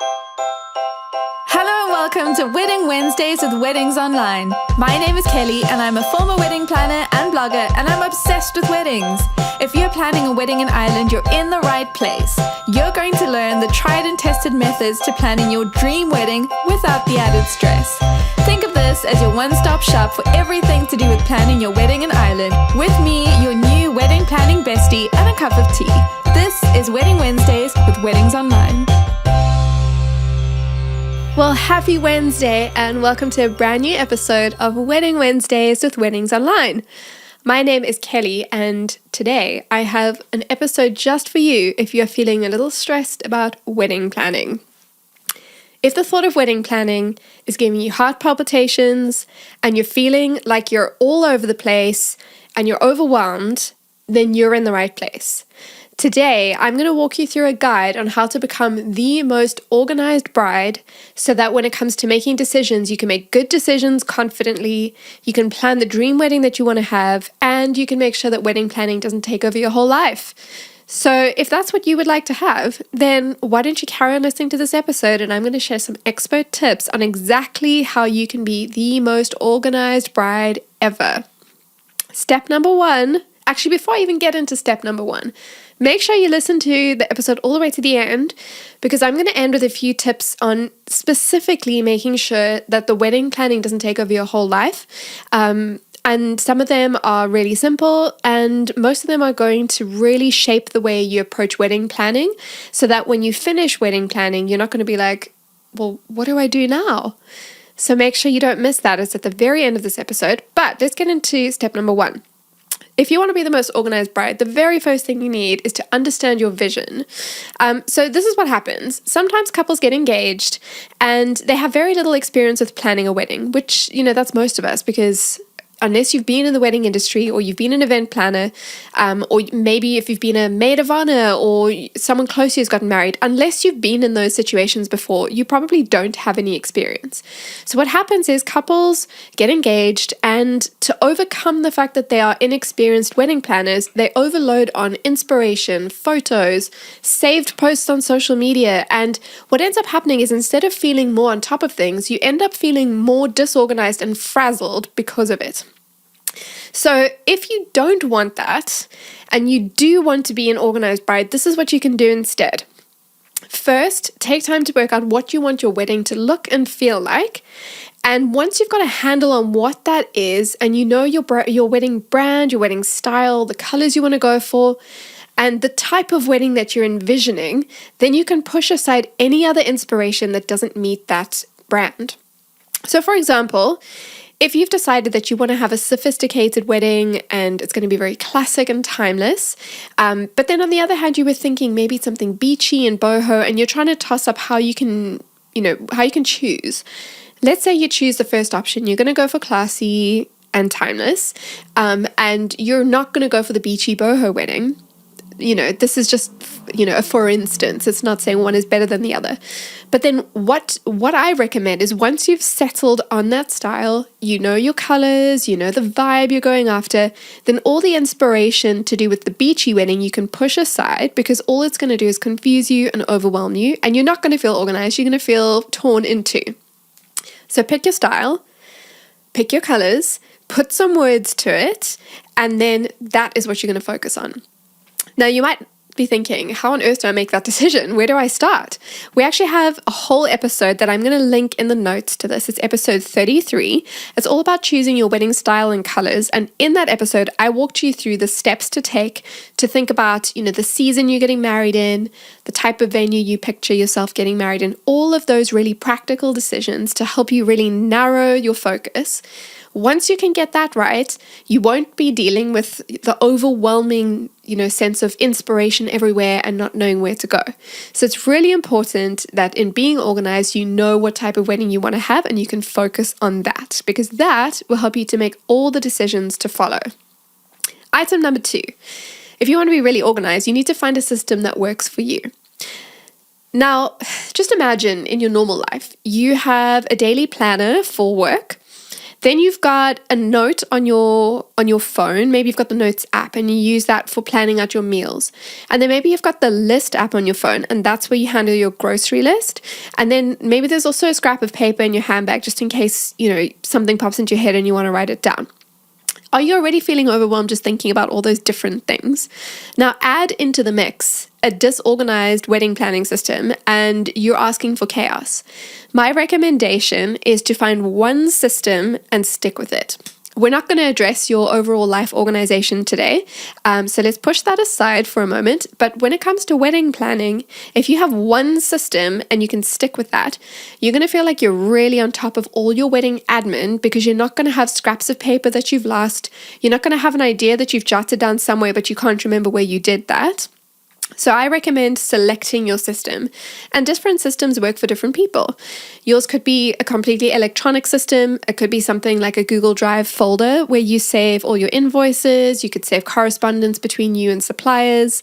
Hello and welcome to Wedding Wednesdays with Weddings Online. My name is Kelly and I'm a former wedding planner and blogger, and I'm obsessed with weddings. If you're planning a wedding in Ireland, you're in the right place. You're going to learn the tried and tested methods to planning your dream wedding without the added stress. Think of this as your one-stop shop for everything to do with planning your wedding in Ireland. With me, your new wedding planning bestie, and a cup of tea. This is Wedding Wednesdays with Weddings Online. Well, happy Wednesday and welcome to a brand new episode of Wedding Wednesdays with Weddings Online. My name is Kelly and today I have an episode just for you if you're feeling a little stressed about wedding planning. If the thought of wedding planning is giving you heart palpitations and you're feeling like you're all over the place and you're overwhelmed, then you're in the right place. Today, I'm going to walk you through a guide on how to become the most organized bride so that when it comes to making decisions, you can make good decisions confidently, you can plan the dream wedding that you want to have, and you can make sure that wedding planning doesn't take over your whole life. So if that's what you would like to have, then why don't you carry on listening to this episode, and I'm going to share some expert tips on exactly how you can be the most organized bride ever. Step number one, actually before I even get into step number one, make sure you listen to the episode all the way to the end, because I'm going to end with a few tips on specifically making sure that the wedding planning doesn't take over your whole life. And some of them are really simple, and most of them are going to really shape the way you approach wedding planning so that when you finish wedding planning, you're not going to be like, well, what do I do now? So make sure you don't miss that. It's at the very end of this episode. But let's get into step number one. If you want to be the most organized bride, the very first thing you need is to understand your vision. So this is what happens. Sometimes couples get engaged and they have very little experience with planning a wedding, which, that's most of us, because unless you've been in the wedding industry or you've been an event planner, or maybe if you've been a maid of honor or someone close to you has gotten married, unless you've been in those situations before, you probably don't have any experience. So what happens is couples get engaged, and to overcome the fact that they are inexperienced wedding planners, they overload on inspiration, photos, saved posts on social media, and what ends up happening is instead of feeling more on top of things, you end up feeling more disorganized and frazzled because of it. So if you don't want that and you do want to be an organized bride, this is what you can do instead. First, take time to work out what you want your wedding to look and feel like. And once you've got a handle on what that is, and you know your wedding brand, your wedding style, the colors you want to go for, and the type of wedding that you're envisioning, then you can push aside any other inspiration that doesn't meet that brand. So for example, if you've decided that you want to have a sophisticated wedding and it's going to be very classic and timeless, but then on the other hand, you were thinking maybe something beachy and boho, and you're trying to toss up how you can choose. Let's say you choose the first option. You're going to go for classy and timeless, and you're not going to go for the beachy boho wedding. This is just, a for instance. It's not saying one is better than the other. But then what I recommend is once you've settled on that style, your colors, the vibe you're going after, then all the inspiration to do with the beachy wedding you can push aside, because all it's going to do is confuse you and overwhelm you, and you're not going to feel organized. You're going to feel torn in two. So pick your style, pick your colors, put some words to it, and then that is what you're going to focus on. Now, you might be thinking, how on earth do I make that decision? Where do I start? We actually have a whole episode that I'm going to link in the notes to this. It's episode 33. It's all about choosing your wedding style and colors. And in that episode, I walked you through the steps to take to think about, the season you're getting married in, the type of venue you picture yourself getting married in, all of those really practical decisions to help you really narrow your focus. Once you can get that right, you won't be dealing with the overwhelming, sense of inspiration everywhere and not knowing where to go. So it's really important that in being organized, you know what type of wedding you want to have and you can focus on that, because that will help you to make all the decisions to follow. Item number 2, if you want to be really organized, you need to find a system that works for you. Now, just imagine in your normal life, you have a daily planner for work Then you've got a note on your phone. Maybe you've got the Notes app and you use that for planning out your meals. And then maybe you've got the List app on your phone, and that's where you handle your grocery list. And then maybe there's also a scrap of paper in your handbag just in case, something pops into your head and you want to write it down. Are you already feeling overwhelmed just thinking about all those different things? Now add into the mix a disorganized wedding planning system and you're asking for chaos. My recommendation is to find one system and stick with it. We're not going to address your overall life organization today, so let's push that aside for a moment. But when it comes to wedding planning, if you have one system and you can stick with that, you're going to feel like you're really on top of all your wedding admin because you're not going to have scraps of paper that you've lost. You're not going to have an idea that you've jotted down somewhere, but you can't remember where you did that. So I recommend selecting your system, and different systems work for different people. Yours could be a completely electronic system. It could be something like a Google Drive folder where you save all your invoices. You could save correspondence between you and suppliers.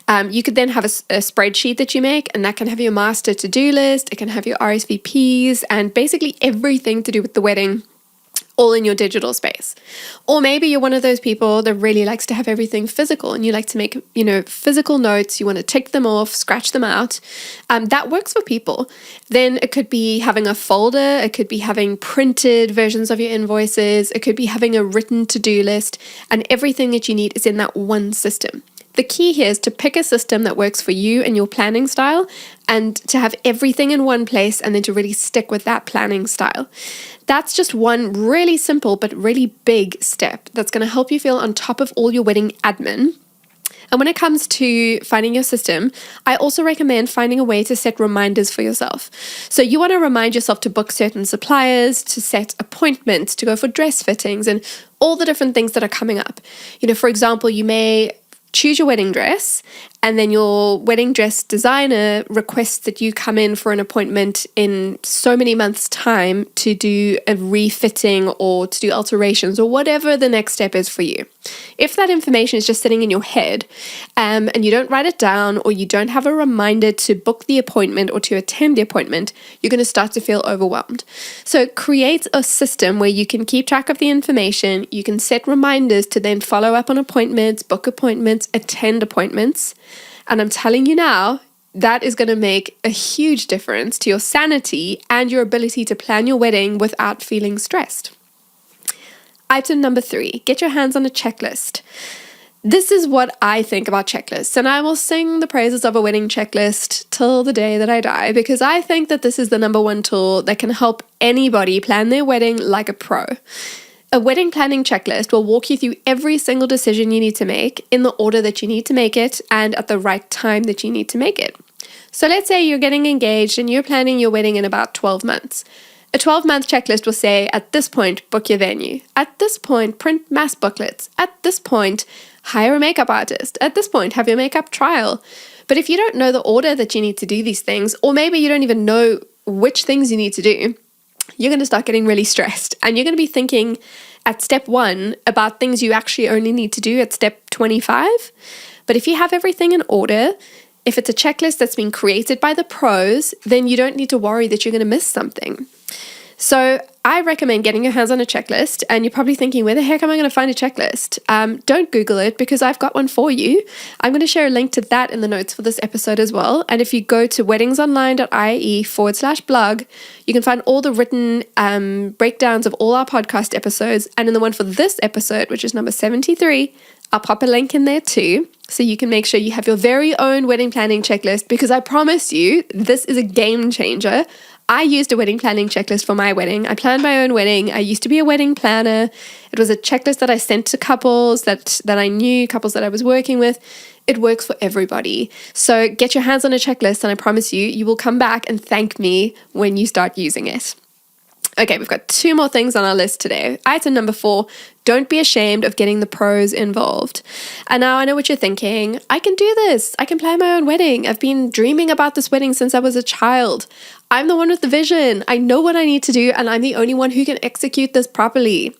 You could then have a spreadsheet that you make, and that can have your master to-do list. It can have your RSVPs and basically everything to do with the wedding, all in your digital space. Or maybe you're one of those people that really likes to have everything physical and you like to make, physical notes. You want to tick them off, scratch them out. That works for people. Then it could be having a folder. It could be having printed versions of your invoices. It could be having a written to-do list, and everything that you need is in that one system. The key here is to pick a system that works for you and your planning style, and to have everything in one place and then to really stick with that planning style. That's just one really simple but really big step that's going to help you feel on top of all your wedding admin. And when it comes to finding your system, I also recommend finding a way to set reminders for yourself. So you want to remind yourself to book certain suppliers, to set appointments, to go for dress fittings, and all the different things that are coming up. For example, you may choose your wedding dress, and then your wedding dress designer requests that you come in for an appointment in so many months' time to do a refitting or to do alterations or whatever the next step is for you. If that information is just sitting in your head and you don't write it down, or you don't have a reminder to book the appointment or to attend the appointment, you're going to start to feel overwhelmed. So create a system where you can keep track of the information, you can set reminders to then follow up on appointments, book appointments, attend appointments. And I'm telling you now, that is going to make a huge difference to your sanity and your ability to plan your wedding without feeling stressed. Item number 3, get your hands on a checklist. This is what I think about checklists, and I will sing the praises of a wedding checklist till the day that I die, because I think that this is the number one tool that can help anybody plan their wedding like a pro. A wedding planning checklist will walk you through every single decision you need to make in the order that you need to make it and at the right time that you need to make it. So let's say you're getting engaged and you're planning your wedding in about 12 months. A 12-month checklist will say, at this point, book your venue. At this point, print mass booklets. At this point, hire a makeup artist. At this point, have your makeup trial. But if you don't know the order that you need to do these things, or maybe you don't even know which things you need to do, you're going to start getting really stressed, and you're going to be thinking at step 1 about things you actually only need to do at step 25. But if you have everything in order, if it's a checklist that's been created by the pros, then you don't need to worry that you're going to miss something. So I recommend getting your hands on a checklist, and you're probably thinking, where the heck am I going to find a checklist? Don't Google it, because I've got one for you. I'm going to share a link to that in the notes for this episode as well. And if you go to weddingsonline.ie/blog, you can find all the written breakdowns of all our podcast episodes. And in the one for this episode, which is number 73, I'll pop a link in there too, so you can make sure you have your very own wedding planning checklist, because I promise you, this is a game changer. I used a wedding planning checklist for my wedding. I planned my own wedding. I used to be a wedding planner. It was a checklist that I sent to couples that I knew, couples that I was working with. It works for everybody. So get your hands on a checklist, and I promise you, you will come back and thank me when you start using it. Okay, we've got 2 more things on our list today. Item number 4, don't be ashamed of getting the pros involved. And now I know what you're thinking. I can do this. I can plan my own wedding. I've been dreaming about this wedding since I was a child. I'm the one with the vision. I know what I need to do, and I'm the only one who can execute this properly.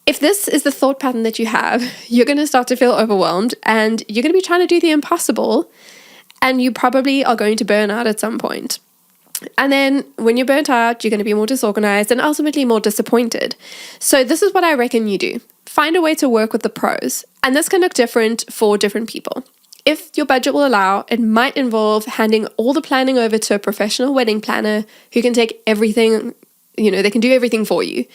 If this is the thought pattern that you have, you're going to start to feel overwhelmed, and you're going to be trying to do the impossible, and you probably are going to burn out at some point. And then when you're burnt out, you're going to be more disorganized and ultimately more disappointed. So this is what I reckon you do. Find a way to work with the pros. And this can look different for different people. If your budget will allow, it might involve handing all the planning over to a professional wedding planner who can take everything, they can do everything for you.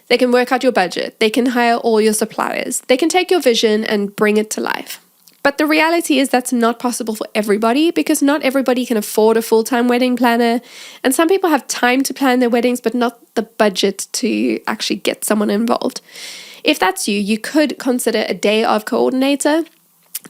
They can work out your budget. They can hire all your suppliers. They can take your vision and bring it to life. But the reality is that's not possible for everybody because not everybody can afford a full-time wedding planner. And some people have time to plan their weddings, but not the budget to actually get someone involved. If that's you, you could consider a day of coordinator.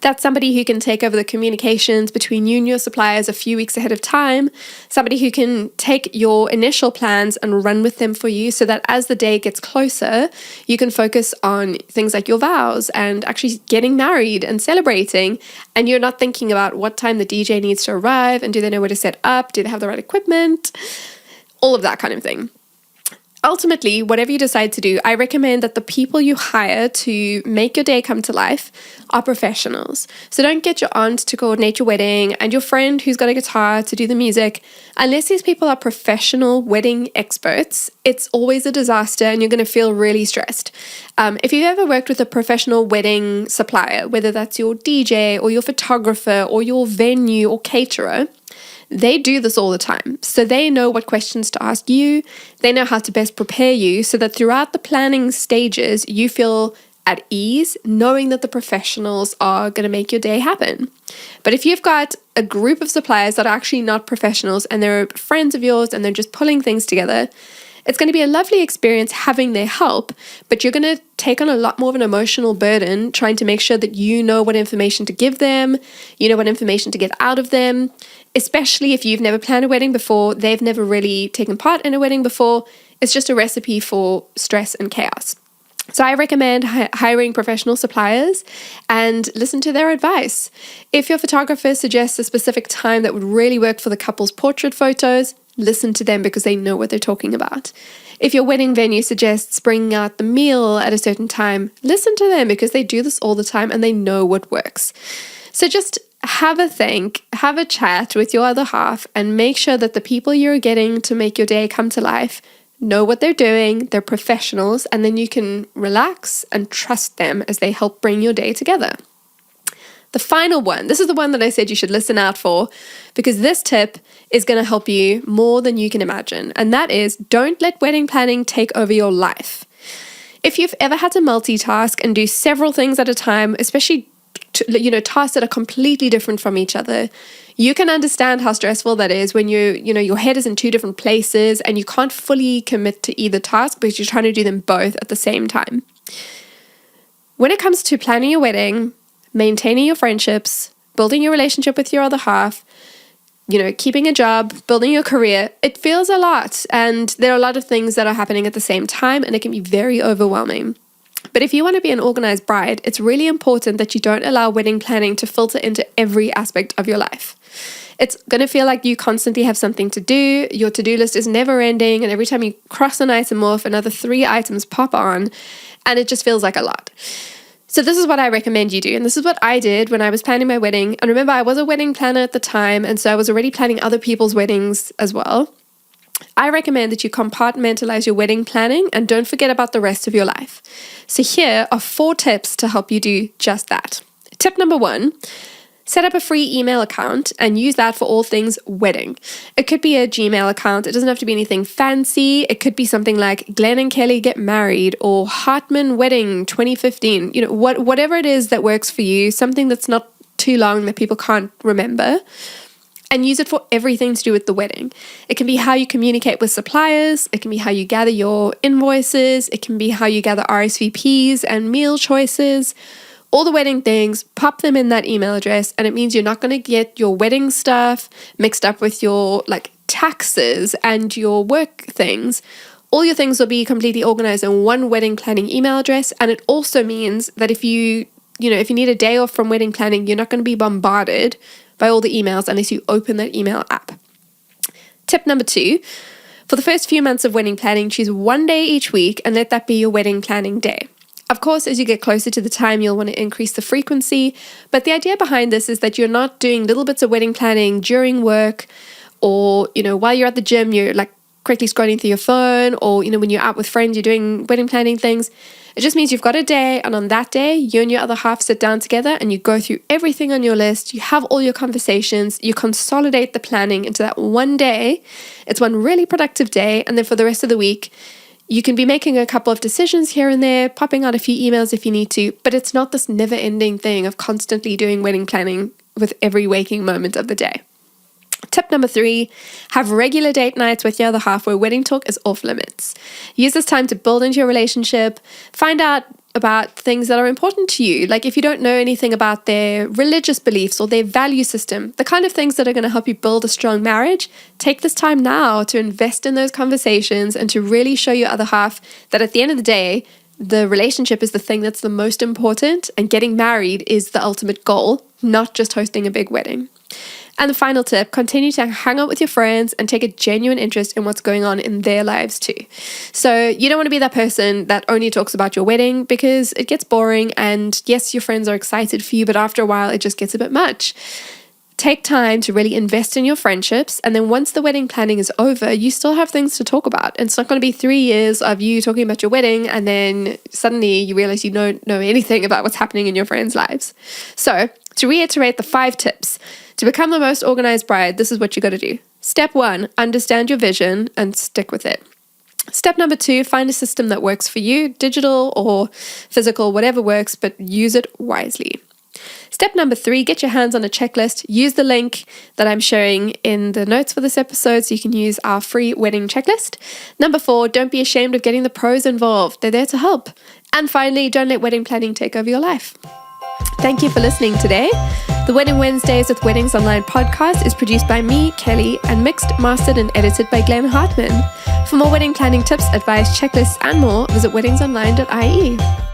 That's somebody who can take over the communications between you and your suppliers a few weeks ahead of time, somebody who can take your initial plans and run with them for you so that as the day gets closer, you can focus on things like your vows and actually getting married and celebrating, and you're not thinking about what time the DJ needs to arrive and do they know where to set up, do they have the right equipment, all of that kind of thing. Ultimately, whatever you decide to do, I recommend that the people you hire to make your day come to life are professionals. So don't get your aunt to coordinate your wedding and your friend who's got a guitar to do the music. Unless these people are professional wedding experts, it's always a disaster and you're going to feel really stressed. If you've ever worked with a professional wedding supplier, whether that's your DJ or your photographer or your venue or caterer, they do this all the time. So they know what questions to ask you. They know how to best prepare you so that throughout the planning stages, you feel at ease, knowing that the professionals are going to make your day happen. But if you've got a group of suppliers that are actually not professionals and they're friends of yours and they're just pulling things together, it's going to be a lovely experience having their help, but you're going to take on a lot more of an emotional burden trying to make sure that you know what information to give them, you know what information to get out of them, especially if you've never planned a wedding before, they've never really taken part in a wedding before. It's just a recipe for stress and chaos. So I recommend hiring professional suppliers and listen to their advice. If your photographer suggests a specific time that would really work for the couple's portrait photos, listen to them because they know what they're talking about. If your wedding venue suggests bringing out the meal at a certain time, listen to them because they do this all the time and they know what works. So just have a think, have a chat with your other half and make sure that the people you're getting to make your day come to life know what they're doing, they're professionals, and then you can relax and trust them as they help bring your day together. The final one, this is the one that I said you should listen out for because this tip is going to help you more than you can imagine. And that is, don't let wedding planning take over your life. If you've ever had to multitask and do several things at a time, especially tasks that are completely different from each other, you can understand how stressful that is when your head is in two different places and you can't fully commit to either task because you're trying to do them both at the same time. When it comes to planning your wedding, maintaining your friendships, building your relationship with your other half, keeping a job, building your career, it feels a lot. And there are a lot of things that are happening at the same time and it can be very overwhelming. But if you want to be an organized bride, it's really important that you don't allow wedding planning to filter into every aspect of your life. It's going to feel like you constantly have something to do. Your to-do list is never ending. And every time you cross an item off, another 3 items pop on. And it just feels like a lot. So this is what I recommend you do. And this is what I did when I was planning my wedding. And remember, I was a wedding planner at the time. And so I was already planning other people's weddings as well. I recommend that you compartmentalize your wedding planning and don't forget about the rest of your life. So here are 4 tips to help you do just that. Tip number 1, set up a free email account and use that for all things wedding. It could be a Gmail account. It doesn't have to be anything fancy. It could be something like Glenn and Kelly Get Married or Hartman Wedding 2015. Whatever it is that works for you, something that's not too long that people can't remember. And use it for everything to do with the wedding. It can be how you communicate with suppliers. It can be how you gather your invoices. It can be how you gather RSVPs and meal choices. All the wedding things, pop them in that email address. And it means you're not going to get your wedding stuff mixed up with your taxes and your work things. All your things will be completely organized in one wedding planning email address. And it also means that if you need a day off from wedding planning, you're not going to be bombarded by all the emails unless you open that email app. Tip number 2, for the first few months of wedding planning, choose one day each week and let that be your wedding planning day. Of course, as you get closer to the time, you'll want to increase the frequency, but the idea behind this is that you're not doing little bits of wedding planning during work or, while you're at the gym, you're like quickly scrolling through your phone, or, when you're out with friends, you're doing wedding planning things. It just means you've got a day, and on that day, you and your other half sit down together and you go through everything on your list. You have all your conversations, you consolidate the planning into that one day. It's one really productive day. And then for the rest of the week, you can be making a couple of decisions here and there, popping out a few emails if you need to, but it's not this never-ending thing of constantly doing wedding planning with every waking moment of the day. Tip number 3, have regular date nights with your other half where wedding talk is off limits. Use this time to build into your relationship, find out about things that are important to you. Like if you don't know anything about their religious beliefs or their value system, the kind of things that are going to help you build a strong marriage, take this time now to invest in those conversations and to really show your other half that at the end of the day, the relationship is the thing that's the most important, and getting married is the ultimate goal, not just hosting a big wedding. And the final tip, continue to hang out with your friends and take a genuine interest in what's going on in their lives too. So you don't want to be that person that only talks about your wedding, because it gets boring, and yes, your friends are excited for you, but after a while it just gets a bit much. Take time to really invest in your friendships, and then once the wedding planning is over, you still have things to talk about. It's not going to be 3 years of you talking about your wedding and then suddenly you realize you don't know anything about what's happening in your friends' lives. So to reiterate the 5 tips, to become the most organized bride, this is what you got to do. Step 1, understand your vision and stick with it. Step number 2, find a system that works for you, digital or physical, whatever works, but use it wisely. Step number 3, get your hands on a checklist. Use the link that I'm sharing in the notes for this episode so you can use our free wedding checklist. Number 4, don't be ashamed of getting the pros involved. They're there to help. And finally, don't let wedding planning take over your life. Thank you for listening today. The Wedding Wednesdays with Weddings Online podcast is produced by me, Kelly, and mixed, mastered, and edited by Glenn Hartman. For more wedding planning tips, advice, checklists, and more, visit weddingsonline.ie.